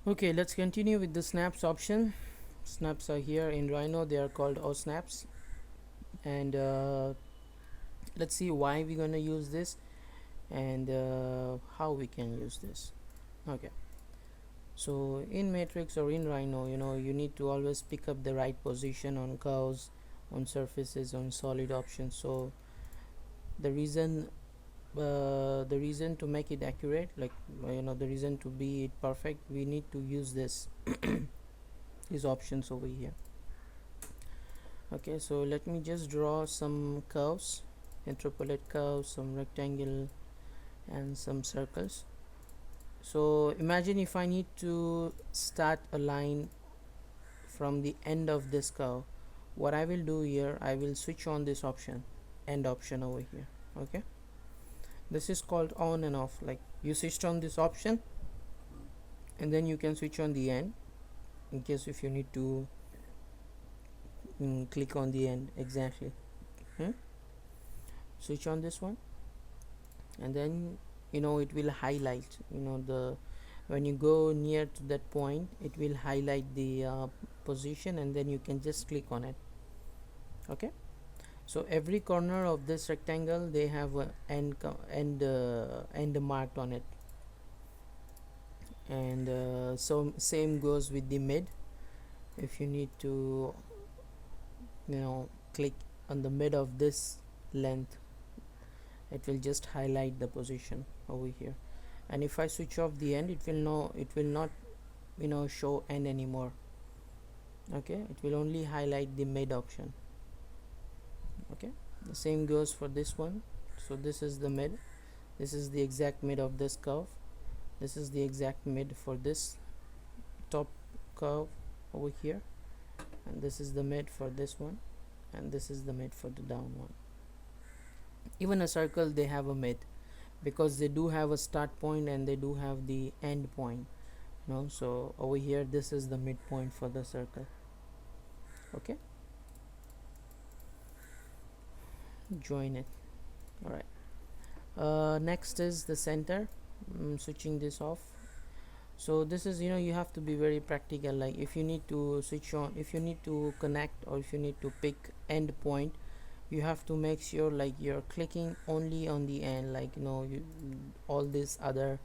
Okay, let's continue with the snaps option. Snaps are here in Rhino, they are called O snaps, and let's see why we're gonna use this and how we can use this. Okay, so in Matrix or in Rhino, you need to always pick up the right position on curves, on surfaces, on solid options. So the reason the reason to make it accurate, like the reason to be it perfect, we need to use these options over here. Okay, so let me just draw some curves, interpolate curves, some rectangle and some circles. So imagine if I need to start a line from the end of this curve. What I will do here, I will switch on this option, end option over here. Okay, this is called on and off. Like, you switched on this option and then you can switch on the end in case if you need to click on the end exactly. Switch on this one, and then it will highlight, the when you go near to that point, it will highlight the position, and then you can just click on it. Okay, so every corner of this rectangle, they have a end marked on it, and so same goes with the mid. If you need to click on the mid of this length, it will just highlight the position over here. And if I switch off the end, it will not show end anymore. Okay, it will only highlight the mid option. Okay, the same goes for this one. So this is the mid, this is the exact mid of this curve, this is the exact mid for this top curve over here, and this is the mid for this one, and this is the mid for the down one. Even a circle, they have a mid because they do have a start point and they do have the end point. So over here, this is the midpoint for the circle. Okay, join it. All right, next is the center. Switching this off. So this is, you have to be very practical. Like, if you need to switch on, if you need to connect, or if you need to pick end point, you have to make sure like you're clicking only on the end, like all these other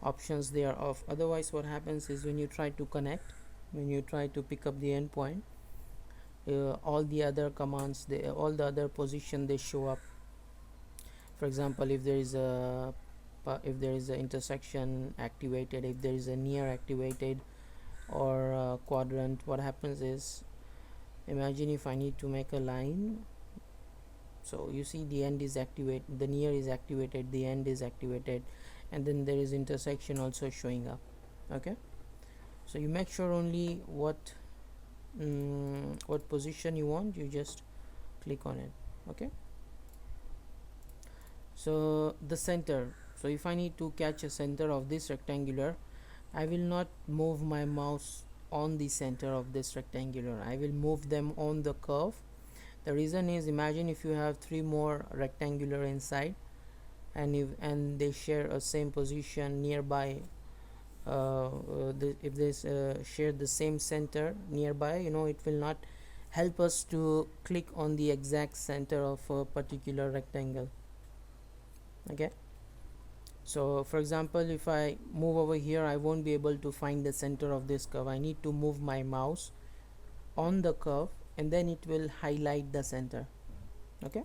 options, they are off. Otherwise, what happens is, when you try to connect, when you try to pick up the endpoint, all the other commands, all the other position, they show up. For example, if there is a intersection activated, if there is a near activated, or quadrant, what happens is, imagine if I need to make a line. So you see, the end is activated, the near is activated, the end is activated, and then there is intersection also showing up. Okay, so you make sure only what position you want, you just click on it. Okay, so the center, so if I need to catch a center of this rectangular, I will not move my mouse on the center of this rectangular, I will move them on the curve. The reason is, imagine if you have 3 more rectangular inside, and they share a same position nearby. If they share the same center nearby, it will not help us to click on the exact center of a particular rectangle. Okay, so for example, if I move over here, I won't be able to find the center of this curve. I need to move my mouse on the curve, and then it will highlight the center. Okay,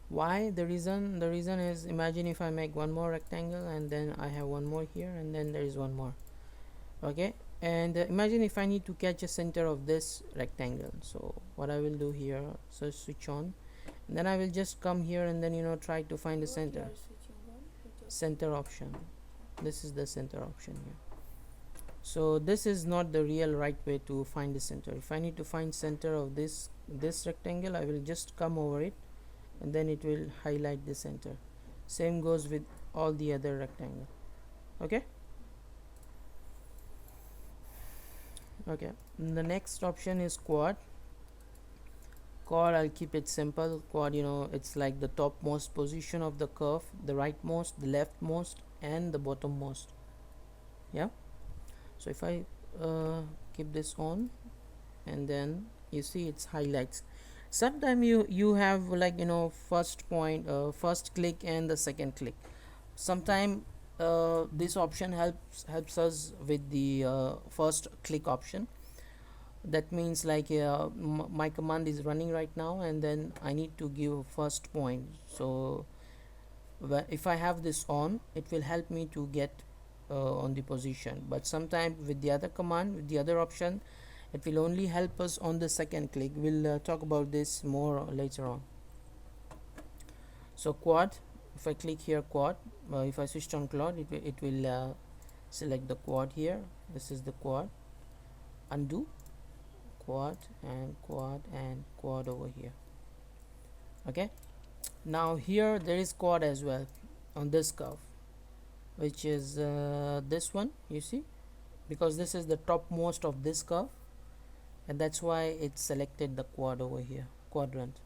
why? The reason is, imagine if I make one more rectangle, and then I have one more here, and then there is one more. Okay, and imagine if I need to catch a center of this rectangle. So what I will do here, so switch on, and then I will just come here, and then try to find the center option. This is the center option here. So this is not the real right way to find the center. If I need to find center of this rectangle, I will just come over it, and then it will highlight the center. Same goes with all the other rectangle. Okay, and the next option is quad. I'll keep it simple. Quad, it's like the topmost position of the curve, the rightmost, the leftmost, and the bottommost. Yeah, so if I keep this on, and then you see it's highlights. Sometimes you have, like, first point, first click and the second click. Sometimes this option helps us with the first click option. That means, like, my command is running right now, and then I need to give first point. So if I have this on, it will help me to get on the position. But sometimes with the other command, with the other option, it will only help us on the second click. We'll talk about this more later on. So quad, if I click here quad, if I switched on quad, it will select the quad here. This is the quad. Undo, quad and quad and quad over here. Okay, now here there is quad as well on this curve, which is this one, you see, because this is the topmost of this curve, and that's why it selected the quad over here, quadrant.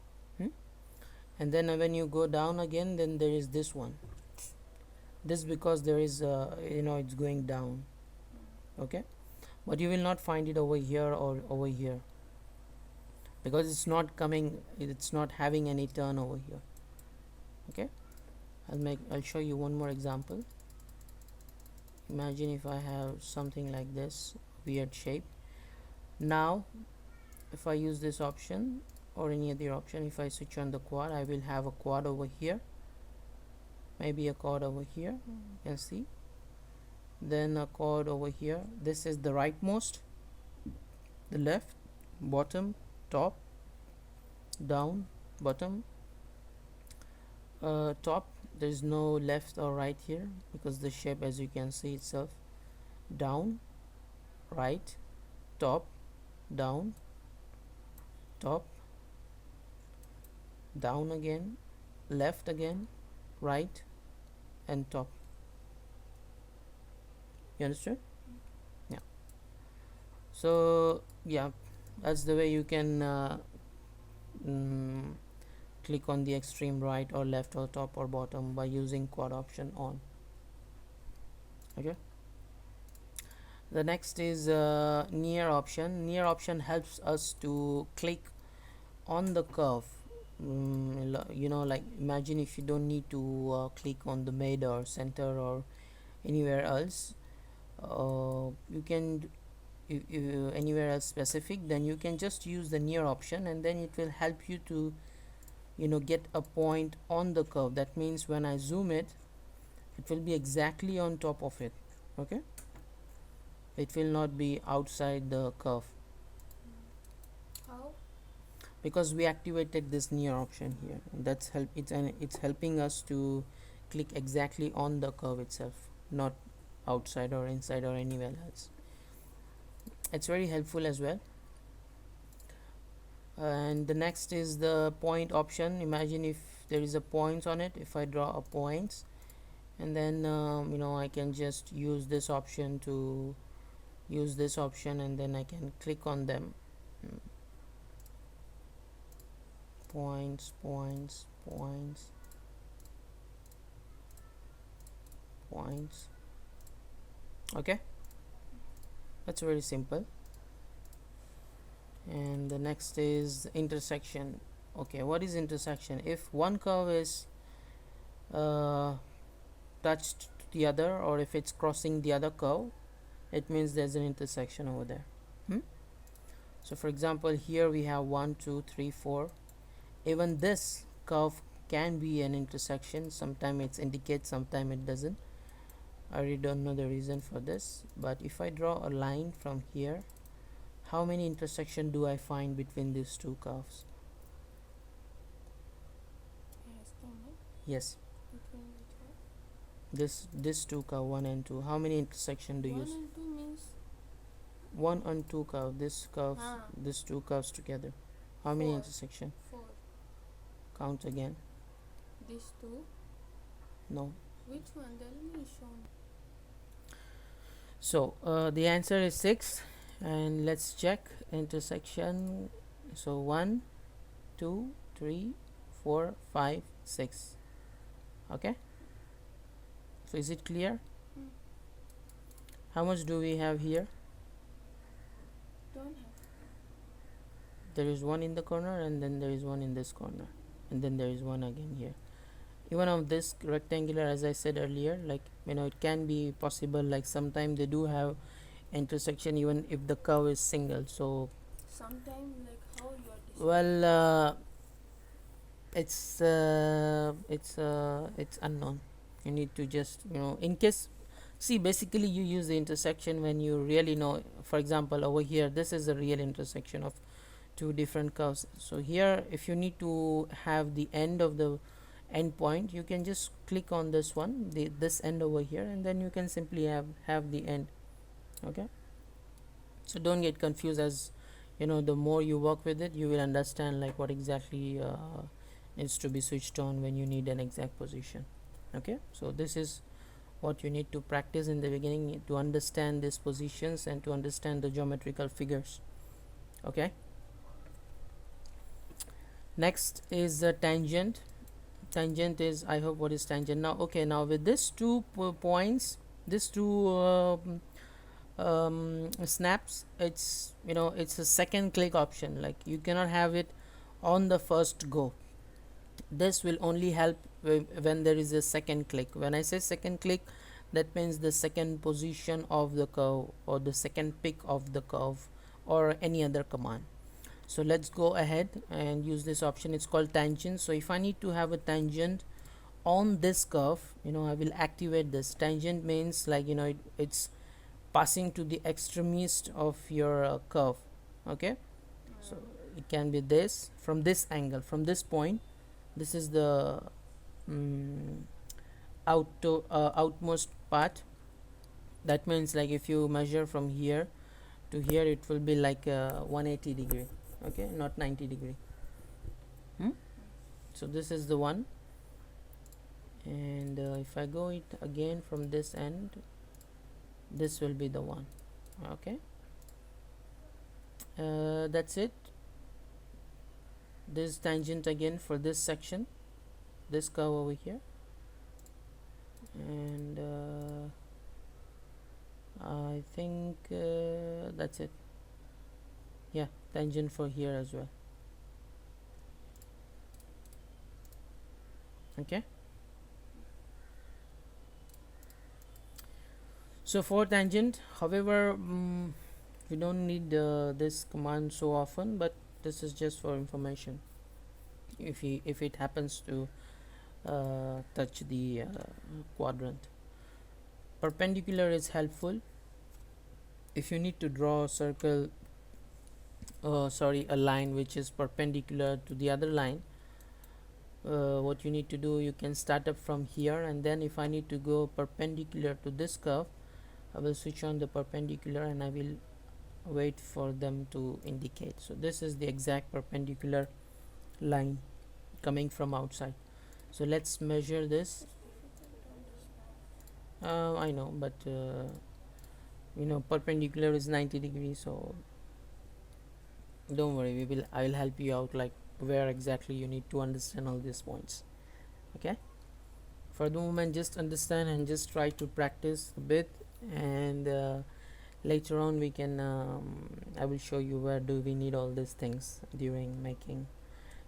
And then when you go down again, then there is this one. This because there is it's going down. Okay, but you will not find it over here or over here, because it's not coming, it's not having any turn over here. Okay, I'll show you one more example. Imagine if I have something like this weird shape. Now if I use this option or any other option, if I switch on the quad, I will have a quad over here, maybe a quad over here, you can see, then a quad over here. This is the rightmost, the left, bottom, top, down, bottom, top. There is no left or right here, because the shape, as you can see itself, down, right, top, down, top, down again, left again, right, and top. You understood? Yeah. So yeah, that's the way you can click on the extreme right or left or top or bottom by using quad option on. Okay, the next is near option. Near option helps us to click on the curve. Like, imagine if you don't need to click on the mid or center or anywhere else, you can if anywhere else specific, then you can just use the near option, and then it will help you to get a point on the curve. That means when I zoom it, it will be exactly on top of it. Okay, it will not be outside the curve. How? Because we activated this near option here. That's it's helping us to click exactly on the curve itself, not outside or inside or anywhere else. It's very helpful as well. And the next is the point option. Imagine if there is a point on it. If I draw a point, and then I can just use this option to use this option, and then I can click on them. Points, points, points, points. Okay, that's very simple. And the next is intersection. Okay, what is intersection? If one curve is touched to the other, or if it's crossing the other curve, it means there's an intersection over there. So for example, here we have 1 2 3 4. Even this curve can be an intersection. Sometimes it indicates, sometimes it doesn't. I really don't know the reason for this. But if I draw a line from here, how many intersections do I find between these two curves? Yes. Between which one? This two curve, 1 and 2. How many intersections do you 1 and 2 means 1 and 2 curve, this curve, these two curves together. How many 4. intersections? 4. Count again. These two? No. Which one? Tell me, shown. So the answer is 6, and let's check intersection. So 1 2 3 4 5 6. Okay, so is it clear? How much do we have here? Don't have. There is one in the corner, and then there is one in this corner, and then there is one again here. Even on this rectangular, as I said earlier, like, it can be possible, like sometimes they do have intersection even if the curve is single. So Sometimes, like, how you are deciding? well, it's unknown. You need to just, in case, see, basically you use the intersection when you really know. For example, over here, this is the real intersection of two different curves. So here, if you need to have the end of the end point, you can just click on this one, this end over here, and then you can simply have the end. Okay, so don't get confused. As the more you work with it, you will understand like what exactly needs to be switched on when you need an exact position. Okay, so this is what you need to practice in the beginning, to understand these positions and to understand the geometrical figures. Okay, next is the tangent. Tangent is, I hope, what is tangent now. Okay, now with these two points, these two snaps, it's a second click option. Like, you cannot have it on the first go. This will only help when there is a second click. When I say second click, that means the second position of the curve, or the second pick of the curve, or any other command. So let's go ahead and use this option. It's called tangent. So if I need to have a tangent on this curve, I will activate this. Tangent means, like, it's passing to the extremist of your curve. Okay, so it can be this, from this angle, from this point. This is the outmost part. That means, like, if you measure from here to here, it will be like 180 degree. Okay, not 90 degree. So this is the one, and if I go it again from this end, this will be the one. Okay, that's it. This tangent again for this section, this curve over here, and I think that's it. Yeah, tangent for here as well. Okay, so for tangent, however, we don't need this command so often, but this is just for information. If it happens to touch the quadrant. Perpendicular is helpful if you need to draw a circle, a line which is perpendicular to the other line. What you need to do, you can start up from here, and then if I need to go perpendicular to this curve, I will switch on the perpendicular and I will wait for them to indicate. So this is the exact perpendicular line coming from outside. So let's measure this. I know, but perpendicular is 90 degrees, so don't worry, I will help you out, like where exactly you need to understand all these points. Okay, for the moment, just understand and just try to practice a bit, and later on we can I will show you where do we need all these things during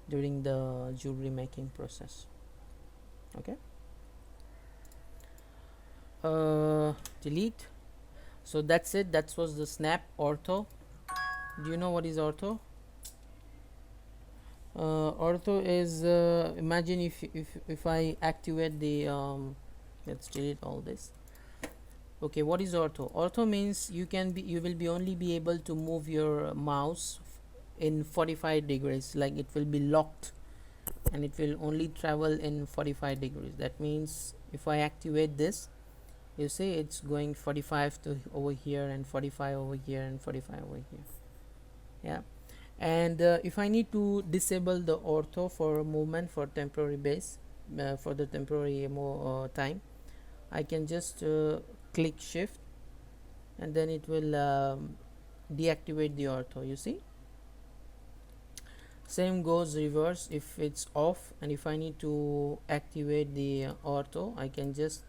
the jewelry making process. Okay, delete. So that's it. That was the snap ortho. Do you know what is ortho? Ortho is, imagine if I activate the let's delete all this. Okay, what is ortho? Ortho means you will be only be able to move your mouse in 45 degrees, like it will be locked and it will only travel in 45 degrees. That means if I activate this, you see it's going 45 to over here, and 45 over here, and 45 over here. Yeah, and if I need to disable the ortho for a movement for temporary base, for the temporary time, I can just click shift, and then it will deactivate the ortho. You see, same goes reverse if it's off, and if I need to activate the ortho, I can just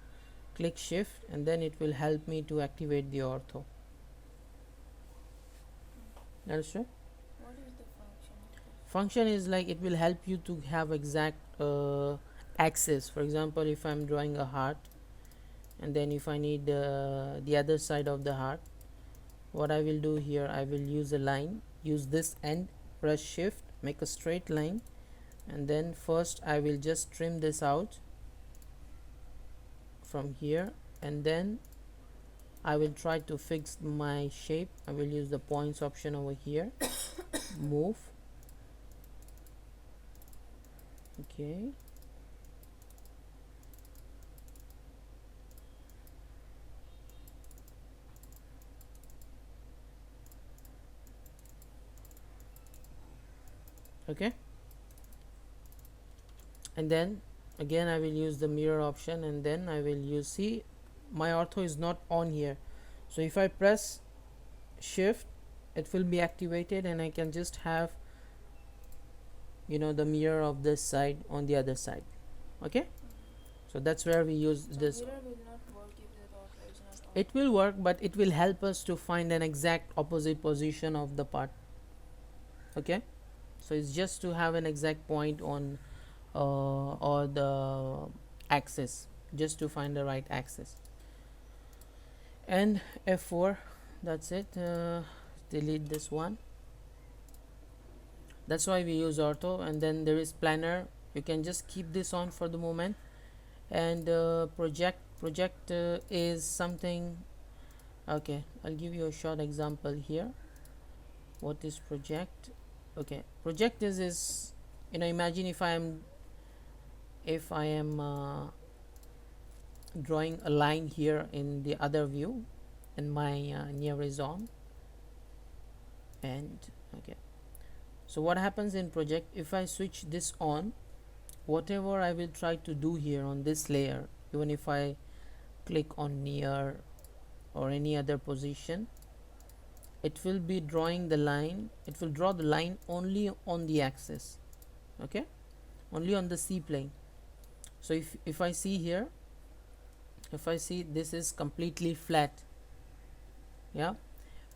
click shift, and then it will help me to activate the ortho. Understood? What is the function of this? Function is like it will help you to have exact axis. For example, if I'm drawing a heart, and then if I need the other side of the heart, what I will do here, I will use a line, use this end, press shift, make a straight line, and then first I will just trim this out from here, and then I will try to fix my shape. I will use the points option over here. Move. Okay. Okay, and then again I will use the mirror option, and then I will use, see, my ortho is not on here, so if I press shift, it will be activated, and I can just have, you know, the mirror of this side on the other side. Okay, so that's where we use So this. mirror will not work if the ortho is not on. It will work, but it will help us to find an exact opposite position of the part. Okay, so it's just to have an exact point on or the axis, just to find the right axis. And F4, that's it. Delete this one. That's why we use ortho. And then there is planar, you can just keep this on for the moment. And project is something, okay, I'll give you a short example here. What is project? Okay, project is, you know, imagine if I am drawing a line here in the other view, and my near is on, and okay, so what happens in project, if I switch this on, whatever I will try to do here on this layer, even if I click on near or any other position, it will be drawing the line, it will draw the line only on the axis. Okay, only on the C plane. So if I see here, if I see this is completely flat, yeah,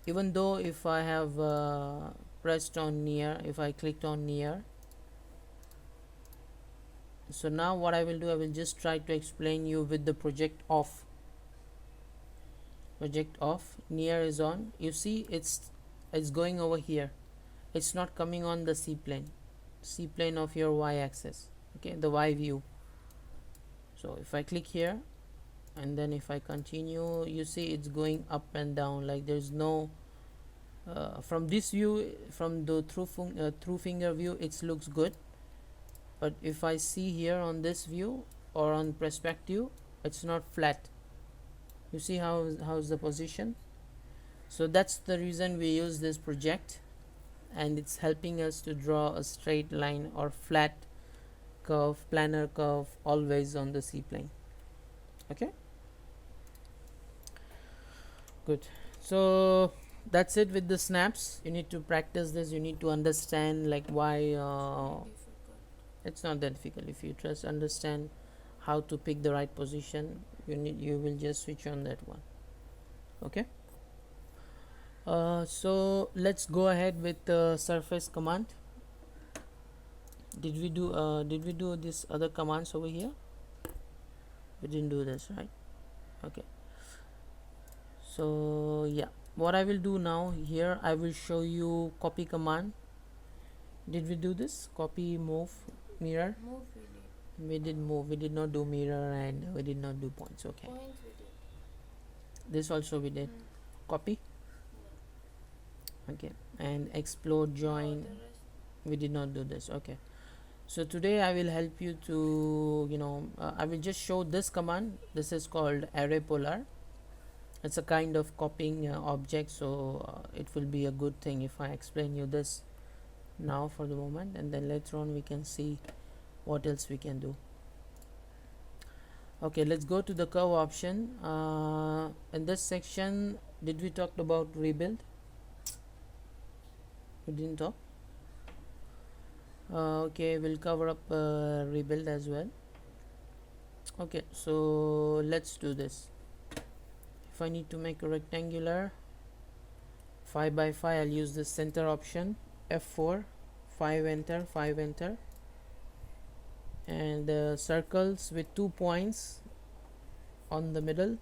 even though if I have pressed on near, if I clicked on near, so now what I will do, I will just try to explain you with the project off. Project off, near is on, you see it's going over here, it's not coming on the C plane of your Y axis, okay, the Y view. So if I click here, and then if I continue, you see it's going up and down, like there's no from this view, from the through finger view, it looks good, but if I see here on this view or on perspective, it's not flat. You see how's the position? So that's the reason we use this project, and it's helping us to draw a straight line or flat curve, planar curve, always on the C plane. Okay, good. So that's it with the snaps. You need to practice this, you need to understand like why Difficult. it's not that difficult. If you just understand how to pick the right position, you will just switch on that one. Okay, so let's go ahead with the surface command. Did we do this other commands over here? We didn't do this, right? Okay, so yeah, what I will do now here, I will show you copy command. Did we do this? Copy, move, mirror? Move we did. We did move, we did not do mirror, and we did not do points. Okay, Points we did. this also we did. Copy, No. okay, and explode, join, The rest. we did not do this. Okay, so today I will help you to, you know, I will just show this command. This is called array polar. It's a kind of copying object, so it will be a good thing if I explain you this now for the moment, and then later on we can see what else we can do. Okay, let's go to the curve option. In this section, did we talk about rebuild? We didn't talk. Okay, we'll cover up rebuild as well. Okay, so let's do this. If I need to make a rectangular 5 by 5, I'll use the center option, F4, 5 enter, 5 enter, and circles with 2 points on the middle,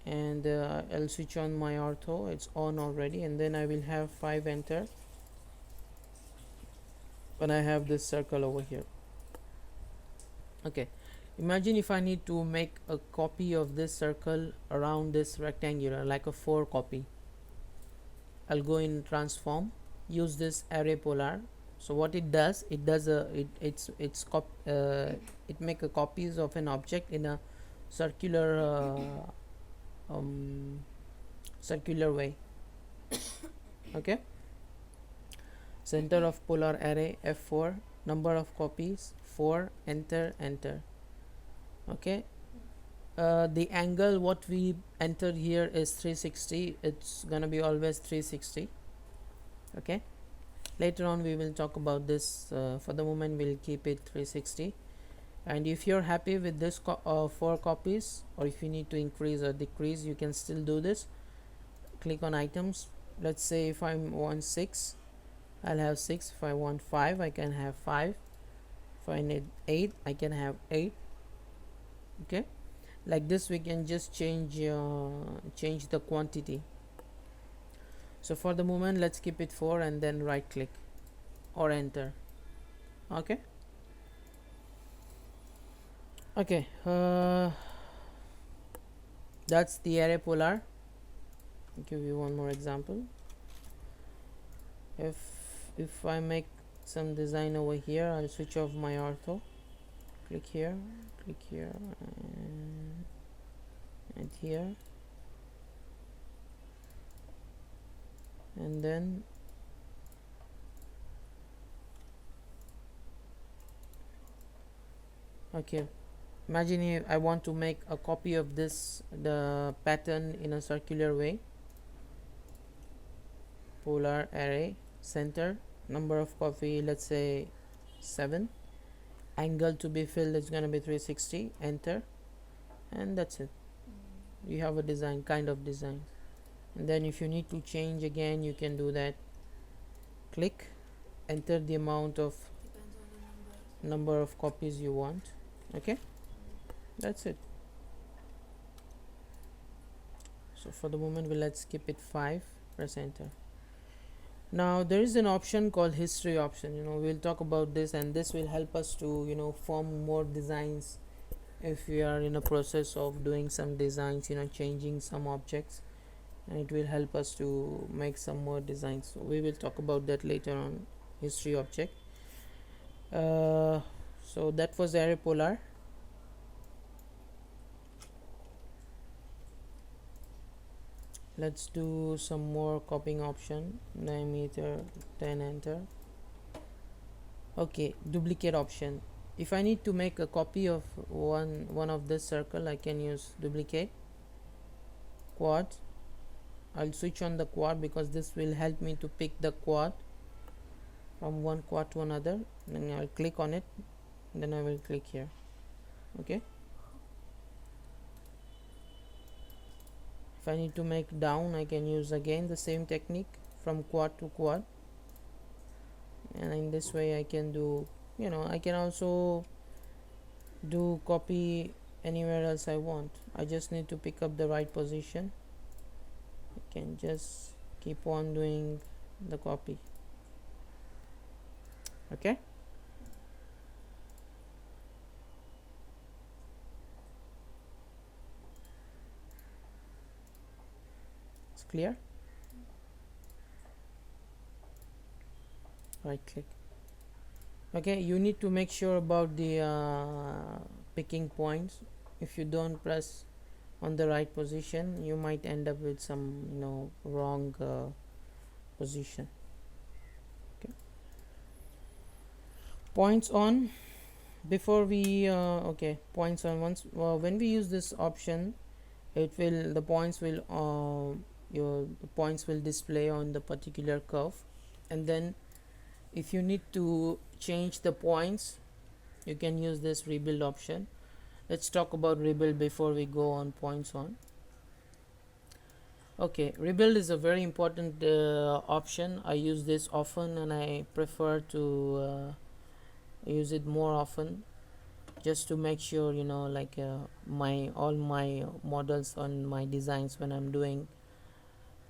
and I'll switch on my ortho, it's on already, and then I will have 5 enter when I have this circle over here. Okay, imagine if I need to make a copy of this circle around this rectangular, like a 4 copy. I'll go in transform, use this array polar. So what it does, it make a copies of an object in a circular circular way. Okay, center of polar array F4, number of copies 4, enter, enter. Okay, the angle what we entered here is 360, it's gonna be always 360. Okay, later on we will talk about this, for the moment we'll keep it 360. And if you're happy with this 4 copies, or if you need to increase or decrease, you can still do this. Click on items. Let's say if I want 6, I'll have 6. If I want 5, I can have 5. If I need 8, I can have 8. Okay, like this we can just change the quantity. So for the moment let's keep it 4 and then right click or enter. Okay, okay, that's the array polar. I'll give you one more example. If I make some design over here, I'll switch off my ortho, click here, and here, and then okay, imagine if I want to make a copy of this, the pattern in a circular way. Polar array, center, number of copy, let's say 7, angle to be filled is going to be 360, enter, and that's it. You have a design, kind of design. And then if you need to change again, you can do that. Click, enter the amount of Depends on the number of copies you want. Okay, that's it. So for the moment let's keep it 5, press enter. Now there is an option called history option, we'll talk about this, and this will help us to form more designs if we are in a process of doing some designs, changing some objects, and it will help us to make some more designs. So we will talk about that later on, history object. So that was array polar. Let's do some more copying option, diameter 10, enter. Okay, duplicate option. If I need to make a copy of one of this circle, I can use duplicate, quad. I'll switch on the quad because this will help me to pick the quad from one quad to another. Then I'll click on it, then I will click here. Okay, if I need to make down, I can use again the same technique from quad to quad, and in this way I can do, I can also do copy anywhere else I want. I just need to pick up the right position. I can just keep on doing the copy. Okay, it's clear. Right click. Okay, you need to make sure about the picking points. If you don't press on the right position, you might end up with some wrong position. Okay, points on. Before we okay, points on. Once when we use this option, the points will display on the particular curve, and then if you need to change the points, you can use this rebuild option. Let's talk about rebuild before we go on points on. Okay, rebuild is a very important option. I use this often and I prefer to use it more often, just to make sure, you know, like my all my models on my designs, when I'm doing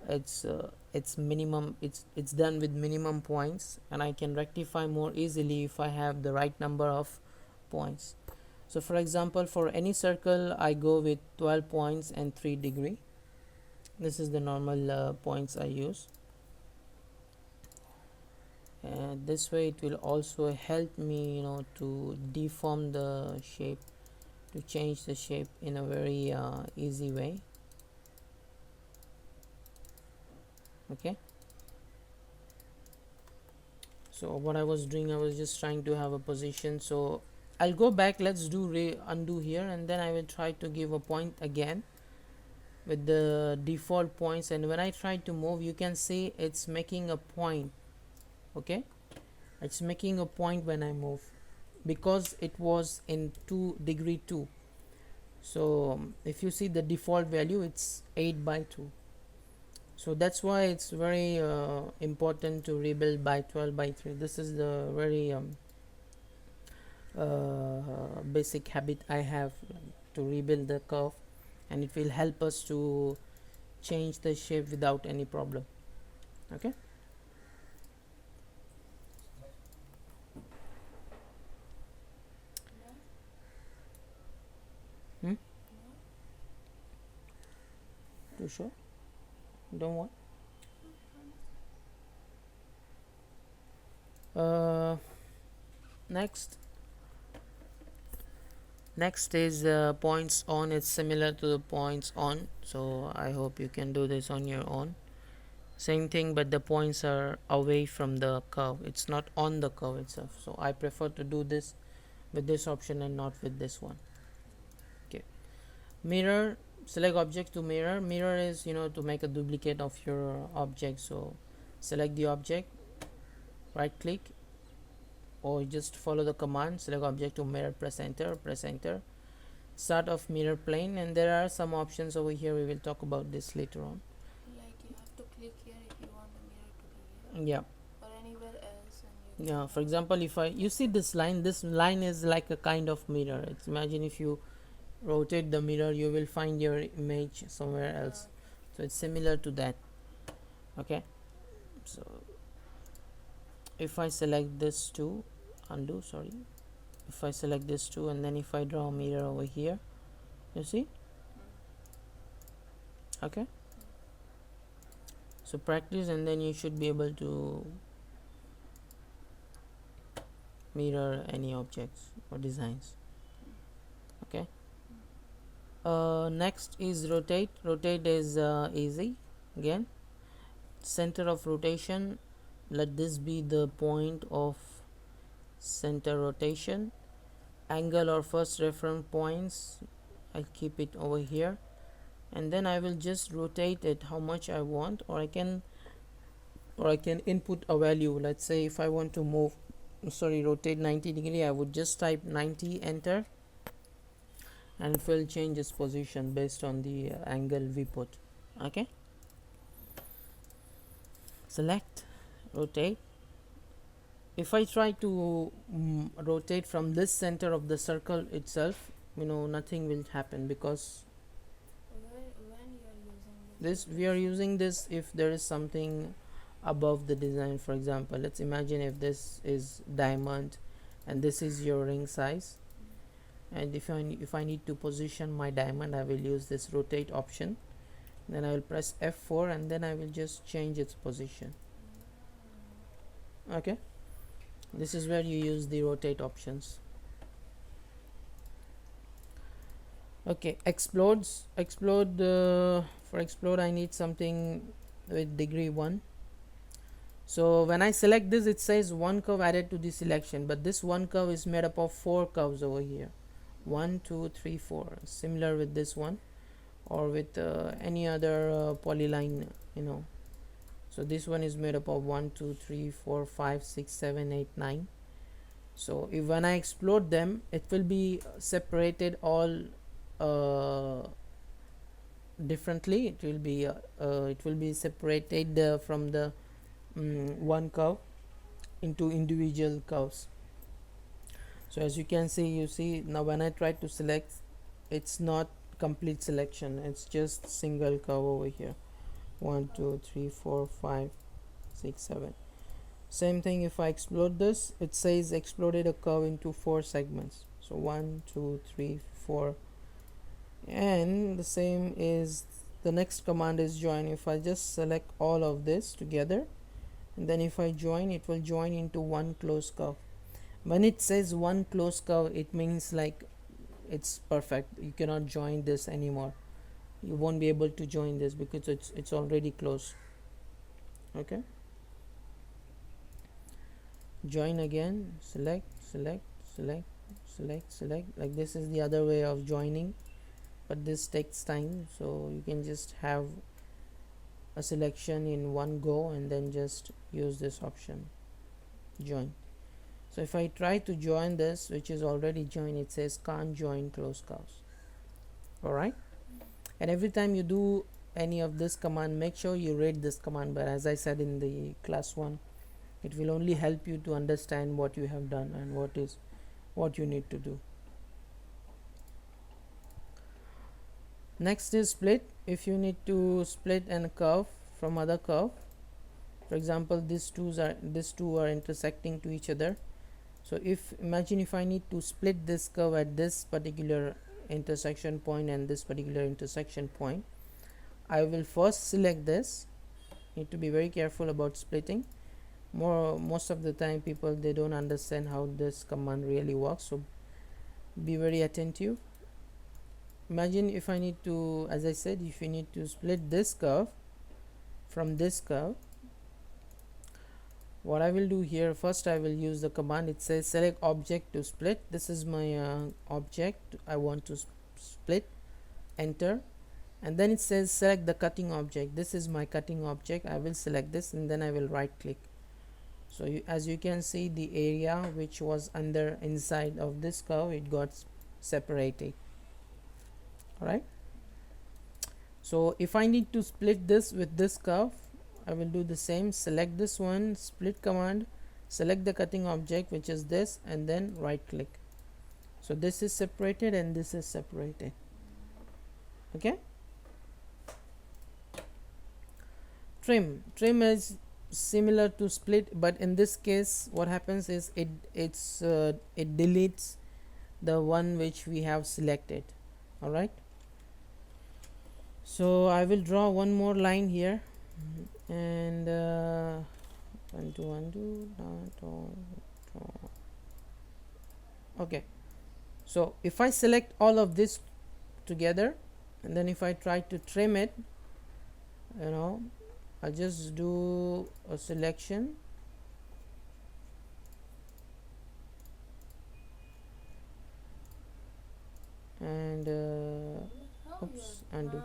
it's minimum, it's done with minimum points, and I can rectify more easily if I have the right number of points. So for example, for any circle I go with 12 points and 3 degree. This is the normal points I use, and this way it will also help me, you know, to deform the shape, to change the shape in a very easy way. Okay, so what I was doing, I was just trying to have a position. So I'll go back, let's do undo here, and then I will try to give a point again with the default points, and when I try to move, you can see it's making a point. Okay, it's making a point when I move, because it was in 2 degree 2. So if you see the default value, it's 8 by 2. So that's why it's very important to rebuild by 12 by 3. This is the very basic habit I have, to rebuild the curve, and it will help us to change the shape without any problem. Okay, too sure? Don't want? Next is points on. It's similar to the points on, so I hope you can do this on your own. Same thing, but the points are away from the curve, it's not on the curve itself, so I prefer to do this with this option and not with this one. Okay, mirror, select object to mirror. Mirror is, you know, to make a duplicate of your object. So select the object, right click, or just follow the command, select object to mirror, press enter, start of mirror plane, and there are some options over here. We will talk about this later on. Like you have to click here if you want the mirror to be here. Yeah. Or anywhere else. And Yeah. For example, if you see this line is like a kind of mirror. It's, imagine if you rotate the mirror, you will find your image somewhere else. So it's similar to that. Okay. So if I select this two, undo, sorry, if I select this two, and then if I draw a mirror over here, you see. Okay, so practice, and then you should be able to mirror any objects or designs. Okay, next is rotate. Rotate is easy. Again, center of rotation, let this be the point of center rotation. Angle or first reference points, I'll keep it over here, and then I will just rotate it how much I want, or I can input a value. Let's say if I want to move, rotate 90 degree, I would just type 90, enter, and it will change its position based on the angle we put. Okay, select, rotate. If I try to rotate from this center of the circle itself, you know, nothing will happen, because when you are using this, we are using this if there is something above the design. For example, let's imagine if this is diamond and this is your ring size, and if I need to position my diamond, I will use this rotate option, then I will press F4, and then I will just change its position. Okay, this is where you use the rotate options. Okay, explode, for explode I need something with degree 1. So when I select this, it says one curve added to the selection, but this one curve is made up of 4 curves over here, 1 2 3 4, similar with this one, or with any other polyline, you know. So this one is made up of 1 2 3 4 5 6 7 8 9. So if when I explode them, it will be separated all differently. It will be separated from the one curve into individual curves. So as you can see, you see now when I try to select, it's not complete selection, it's just single curve over here. 1 2 3 4 5 6 7. Same thing, if I explode this, it says exploded a curve into 4 segments. So 1 2 3 4. And the same is the next command is join. If I just select all of this together, and then if I join, it will join into one closed curve. When it says one closed curve, it means like it's perfect, you cannot join this anymore, you won't be able to join this because it's already closed. Okay, join again, select select select select select, like this is the other way of joining, but this takes time, so you can just have a selection in one go and then just use this option, join. So if I try to join this, which is already joined, it says can't join close curves. Alright, and every time you do any of this command, make sure you read this command. But as I said in the class 1, it will only help you to understand what you have done and what you need to do. Next is split. If you need to split a curve from other curve, for example these two are intersecting to each other. So if imagine if I need to split this curve at this particular intersection point and this particular intersection point, I will first select this. Need to be very careful about splitting. Most of the time people, they don't understand how this command really works, so be very attentive. Imagine if I need to, as I said, if you need to split this curve from this curve, what I will do here, first I will use the command. It says select object to split. This is my object I want to split, enter, and then it says select the cutting object. This is my cutting object. I will select this and then I will right click. So as you can see, the area which was inside of this curve, it got separated. Alright, so if I need to split this with this curve, I will do the same, select this one, split command, select the cutting object which is this, and then right click. So this is separated and this is separated. Okay, trim is similar to split, but in this case what happens is it deletes the one which we have selected. All right, so I will draw one more line here, and undo. Okay, so if I select all of this together and then if I try to trim it, I just do a selection and oops, undo.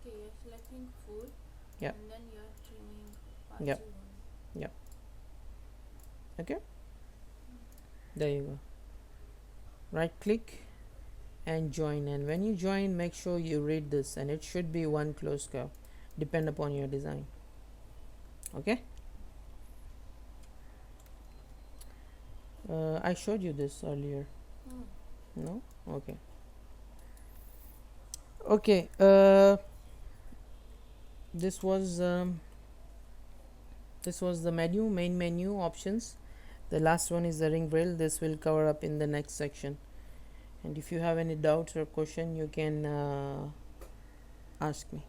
You're selecting full. Yep. And then you're trimming parts. Yep. Yep. Okay. There you go. Right click and join, and when you join, make sure you read this, and it should be one closed curve, depend upon your design. Okay. I showed you this earlier. No? Okay. Okay, this was the main menu options. The last one is the ring rail. This will cover up in the next section, and if you have any doubts or question, you can ask me.